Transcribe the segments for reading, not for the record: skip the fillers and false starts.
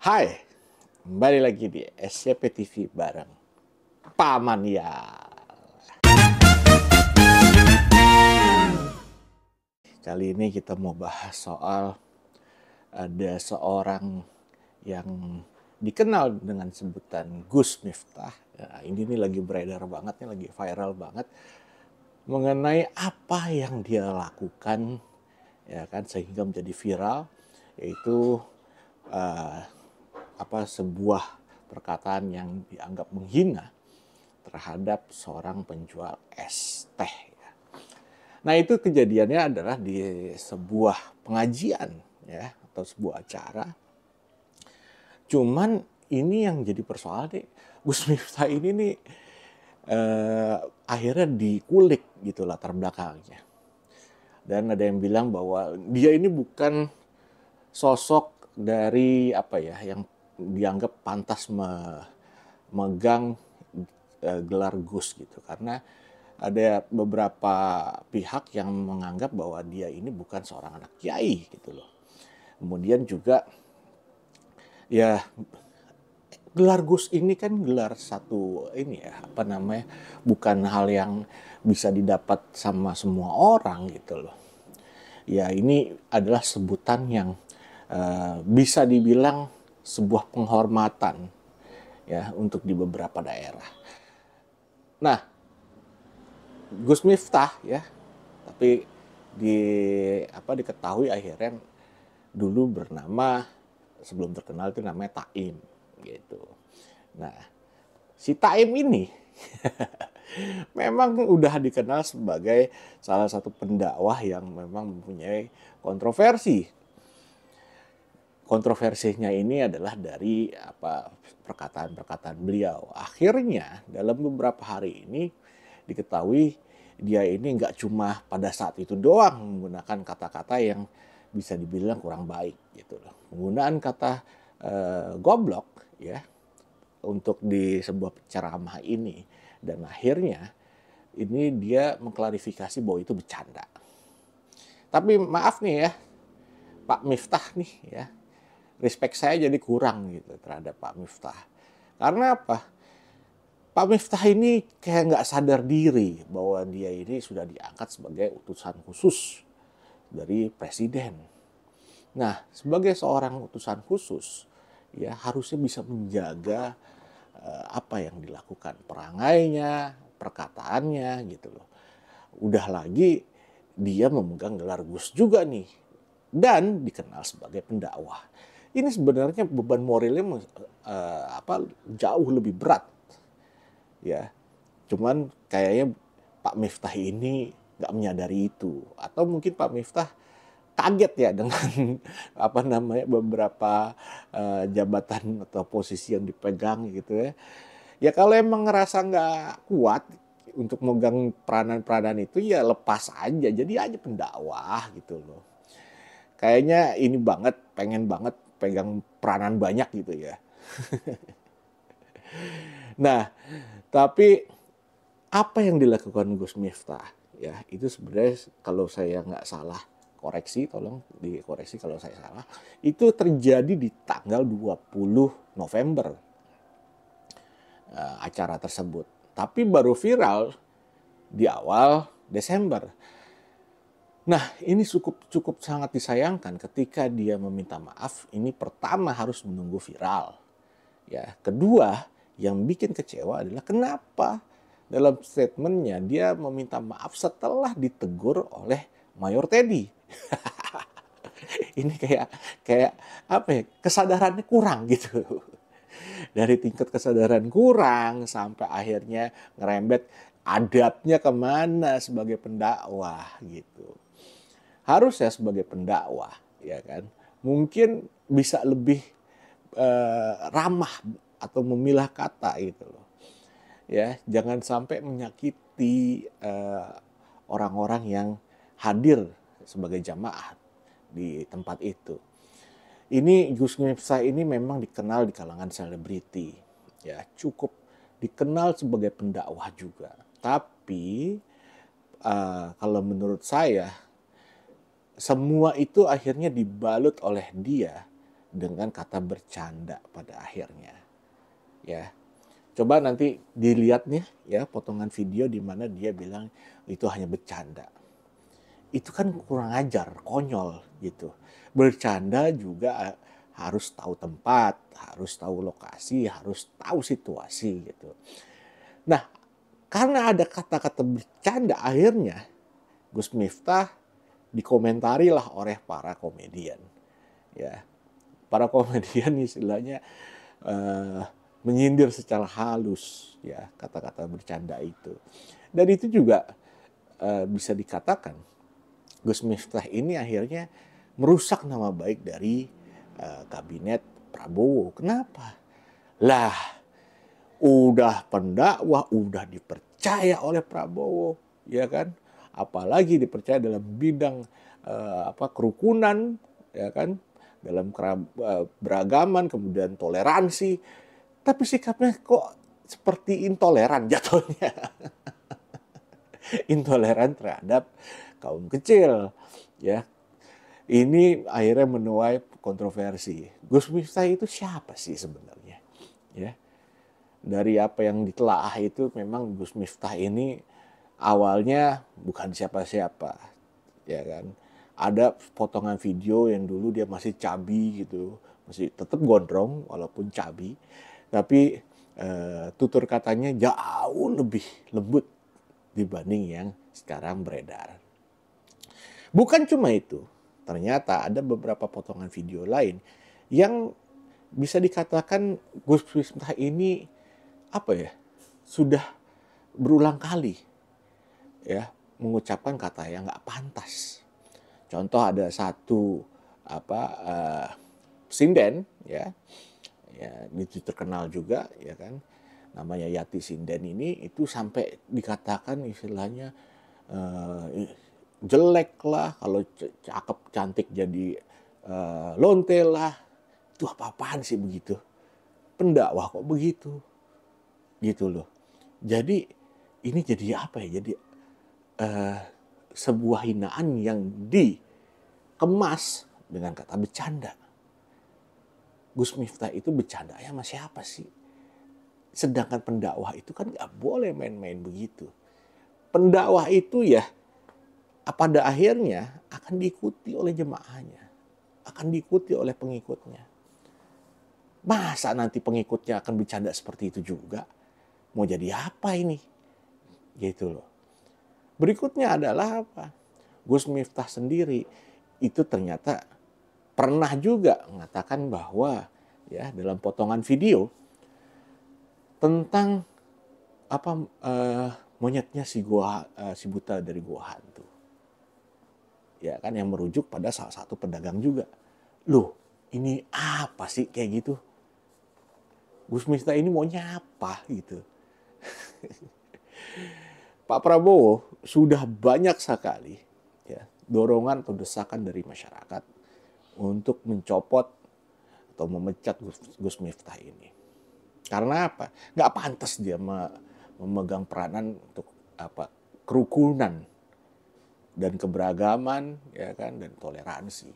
Hai, kembali lagi di SCP TV bareng Paman ya. Kali ini kita mau bahas soal ada seorang yang dikenal dengan sebutan Gus Miftah. Ya, ini nih lagi beredar banget, nih lagi viral banget mengenai apa yang dia lakukan, ya kan, sehingga menjadi viral, yaitu uh, sebuah perkataan yang dianggap menghina terhadap seorang penjual es teh. Nah, itu kejadiannya adalah di sebuah pengajian, ya, atau sebuah acara. Cuman ini yang jadi persoalan nih, Gus Miftah ini nih akhirnya dikulik gitu latar belakangnya. Dan ada yang bilang bahwa dia ini bukan sosok dari yang dianggap pantas memegang gelar Gus gitu, karena ada beberapa pihak yang menganggap bahwa dia ini bukan seorang anak kiai gitu loh. Kemudian juga ya, gelar Gus ini kan gelar satu ini ya, bukan hal yang bisa didapat sama semua orang gitu loh. Ya, ini adalah sebutan yang bisa dibilang sebuah penghormatan ya untuk di beberapa daerah. Nah, Gus Miftah ya, tapi diketahui akhirnya dulu bernama, sebelum terkenal itu namanya Taim gitu. Nah, si Taim ini memang udah dikenal sebagai salah satu pendakwah yang memang mempunyai kontroversi. Kontroversinya ini adalah dari perkataan-perkataan beliau. Akhirnya dalam beberapa hari ini diketahui dia ini nggak cuma pada saat itu doang menggunakan kata-kata yang bisa dibilang kurang baik gitu loh. Penggunaan kata goblok ya untuk di sebuah ceramah ini, dan akhirnya ini dia mengklarifikasi bahwa itu bercanda. Tapi maaf nih ya, Pak Miftah nih ya, respect saya jadi kurang gitu terhadap Pak Miftah. Karena apa? Pak Miftah ini kayak nggak sadar diri bahwa dia ini sudah diangkat sebagai utusan khusus dari presiden. Nah, sebagai seorang utusan khusus, ya harusnya bisa menjaga apa yang dilakukan, perangainya, perkataannya gitu loh. Udah lagi dia memegang gelar Gus juga nih, dan dikenal sebagai pendakwah. Ini sebenarnya beban moralnya jauh lebih berat ya. Cuman kayaknya Pak Miftah ini nggak menyadari itu, atau mungkin Pak Miftah kaget ya dengan beberapa jabatan atau posisi yang dipegang gitu ya. Ya kalau emang ngerasa nggak kuat untuk megang peranan-peranan itu, ya lepas aja, jadi aja pendakwah gitu loh. Kayaknya ini banget, pengen banget pegang peranan banyak gitu ya. Nah, tapi apa yang dilakukan Gus Miftah ya, itu sebenarnya kalau saya nggak salah, koreksi, tolong dikoreksi kalau saya salah, itu terjadi di tanggal 20 November acara tersebut. Tapi baru viral di awal Desember. Nah, ini cukup sangat disayangkan ketika dia meminta maaf. Ini pertama harus menunggu viral. Ya, kedua, yang bikin kecewa adalah kenapa dalam statementnya dia meminta maaf setelah ditegur oleh Mayor Teddy. Ini kayak apa ya? Kesadarannya kurang gitu. Dari tingkat kesadaran kurang sampai akhirnya ngerembet adabnya kemana sebagai pendakwah gitu. Harusnya sebagai pendakwah, ya kan, mungkin bisa lebih ramah atau memilah kata gitu loh. Ya, jangan sampai menyakiti orang-orang yang hadir sebagai jamaah di tempat itu. Ini Gus Miftah ini memang dikenal di kalangan selebriti, ya cukup dikenal sebagai pendakwah juga. Tapi kalau menurut saya semua itu akhirnya dibalut oleh dia dengan kata bercanda pada akhirnya. Ya, coba nanti dilihat nih ya potongan video di mana dia bilang itu hanya bercanda. Itu kan kurang ajar, konyol gitu. Bercanda juga harus tahu tempat, harus tahu lokasi, harus tahu situasi gitu. Nah, karena ada kata-kata bercanda akhirnya Gus Miftah dikomentari lah oleh para komedian. Ya, para komedian istilahnya menyindir secara halus ya kata-kata bercanda itu. Dan itu juga bisa dikatakan Gus Miftah ini akhirnya merusak nama baik dari kabinet Prabowo. Kenapa? Lah, udah pendakwah, udah dipercaya oleh Prabowo, ya kan? Apalagi dipercaya dalam bidang kerukunan, ya kan? Dalam beragaman, kemudian toleransi. Tapi sikapnya kok seperti intoleran jatuhnya. Intoleran terhadap kaum kecil, ya. Ini akhirnya menuai kontroversi. Gus Miftah itu siapa sih sebenarnya? Ya. Dari apa yang ditelaah itu memang Gus Miftah ini awalnya bukan siapa-siapa, ya kan. Ada potongan video yang dulu dia masih cabi gitu, masih tetap gondrong walaupun cabi, tapi tutur katanya jauh lebih lembut dibanding yang sekarang beredar. Bukan cuma itu, ternyata ada beberapa potongan video lain yang bisa dikatakan Gus Miftah ini sudah berulang kali ya mengucapkan kata yang nggak pantas. Contoh ada satu sinden ya itu terkenal juga ya kan, namanya Yati Sinden ini itu sampai dikatakan istilahnya jelek lah, kalau cakep cantik jadi lonte lah. Itu apa-apaan sih begitu? Pendakwah kok begitu? Gitu loh. Jadi ini jadi apa ya? Jadi sebuah hinaan yang dikemas dengan kata bercanda. Gus Miftah itu bercanda sama siapa sih? Sedangkan pendakwah itu kan nggak boleh main-main begitu. Pendakwah itu ya pada akhirnya akan diikuti oleh jemaahnya, akan diikuti oleh pengikutnya. Masa nanti pengikutnya akan bercanda seperti itu juga? Mau jadi apa ini? Gitu loh. Berikutnya adalah apa? Gus Miftah sendiri itu ternyata pernah juga mengatakan bahwa ya dalam potongan video tentang monyetnya si buta dari gua hantu. Ya kan, yang merujuk pada salah satu pedagang juga. Loh, ini apa sih kayak gitu? Gus Miftah ini maunya apa gitu? Pak Prabowo sudah banyak sekali ya dorongan atau desakan dari masyarakat untuk mencopot atau memecat Gus Miftah ini. Karena apa? Nggak pantas dia memegang peranan untuk kerukunan dan keberagaman, ya kan, dan toleransi.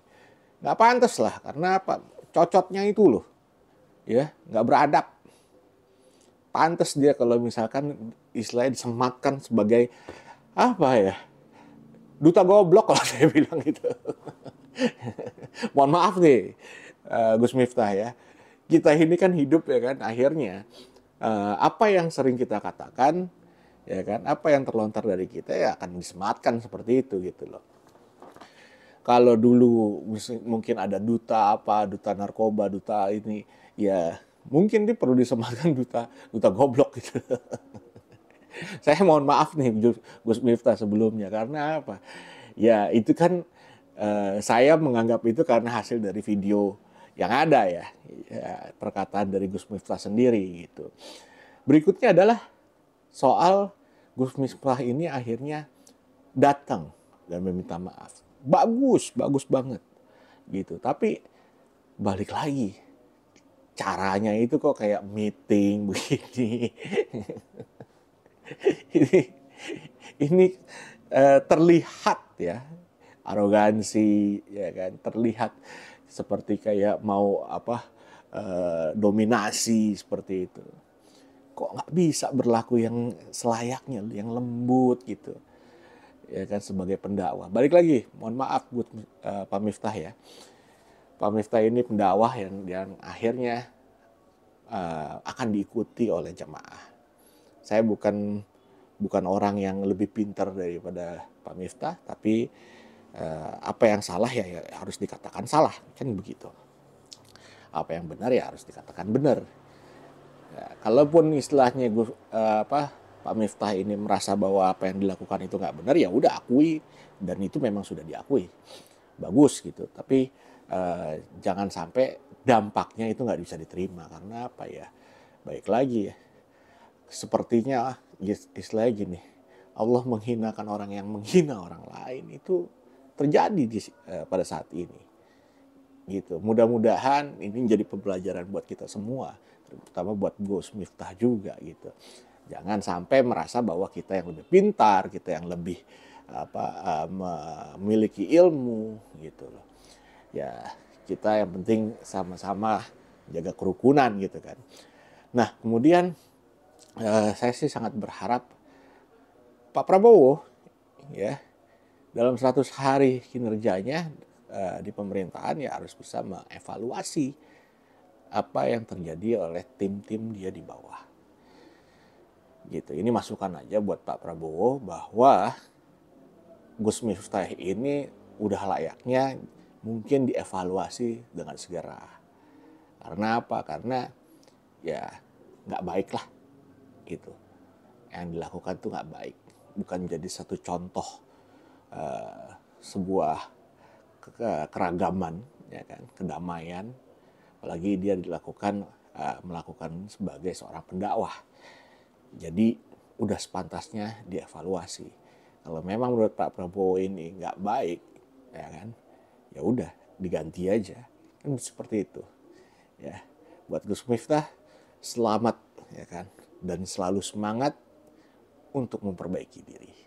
Nggak pantas lah, karena apa? Cocotnya itu loh, ya, nggak beradab. Pantas dia kalau misalkan istilahnya disematkan sebagai duta goblok kalau saya bilang gitu. Mohon maaf nih, Gus Miftah ya. Kita ini kan hidup ya kan, akhirnya apa yang sering kita katakan, ya kan, apa yang terlontar dari kita ya akan disematkan seperti itu gitu loh. Kalau dulu mungkin ada duta narkoba, duta ini, ya mungkin dia perlu disematkan duta goblok gitu. Saya mohon maaf nih Gus Miftah sebelumnya, karena apa? Ya itu kan saya menganggap itu karena hasil dari video yang ada ya perkataan dari Gus Miftah sendiri gitu. Berikutnya adalah soal Gus Miftah ini akhirnya datang dan meminta maaf. Bagus banget gitu. Tapi balik lagi, caranya itu kok kayak meeting begini. ini terlihat ya arogansi, ya kan, terlihat seperti kayak mau dominasi seperti itu. Kok nggak bisa berlaku yang selayaknya, yang lembut gitu, ya kan, sebagai pendakwah. Balik lagi, mohon maaf buat Pak Miftah ya. Pak Miftah ini pendakwah yang akhirnya akan diikuti oleh jamaah. Saya bukan orang yang lebih pintar daripada Pak Miftah, tapi apa yang salah ya harus dikatakan salah, kan begitu. Apa yang benar ya harus dikatakan benar. Ya, kalaupun istilahnya Pak Miftah ini merasa bahwa apa yang dilakukan itu nggak benar, ya udah akui, dan itu memang sudah diakui, bagus gitu. Tapi jangan sampai dampaknya itu nggak bisa diterima, karena apa ya? Baik lagi ya, sepertinya istilahnya gini, Allah menghinakan orang yang menghina orang lain, itu terjadi pada saat ini. Gitu. Mudah-mudahan ini menjadi pembelajaran buat kita semua, terutama buat Gus Miftah juga gitu. Jangan sampai merasa bahwa kita yang lebih pintar, kita yang lebih memiliki ilmu gitu loh. Ya, kita yang penting sama-sama jaga kerukunan gitu kan. Nah, kemudian saya sih sangat berharap Pak Prabowo ya dalam 100 hari kinerjanya di pemerintahan ya harus bisa mengevaluasi apa yang terjadi oleh tim-tim dia di bawah. Gitu. Ini masukan aja buat Pak Prabowo bahwa Gus Miftah ini udah layaknya mungkin dievaluasi dengan segera. Karena apa? Karena ya nggak baik lah gitu. Yang dilakukan tuh nggak baik. Bukan jadi satu contoh sebuah keragaman, ya kan, kedamaian, apalagi dia melakukan sebagai seorang pendakwah. Jadi udah sepantasnya dievaluasi. Kalau memang menurut Pak Prabowo ini nggak baik, ya kan, ya udah diganti aja, kan seperti itu. Ya, buat Gus Miftah selamat, ya kan, dan selalu semangat untuk memperbaiki diri.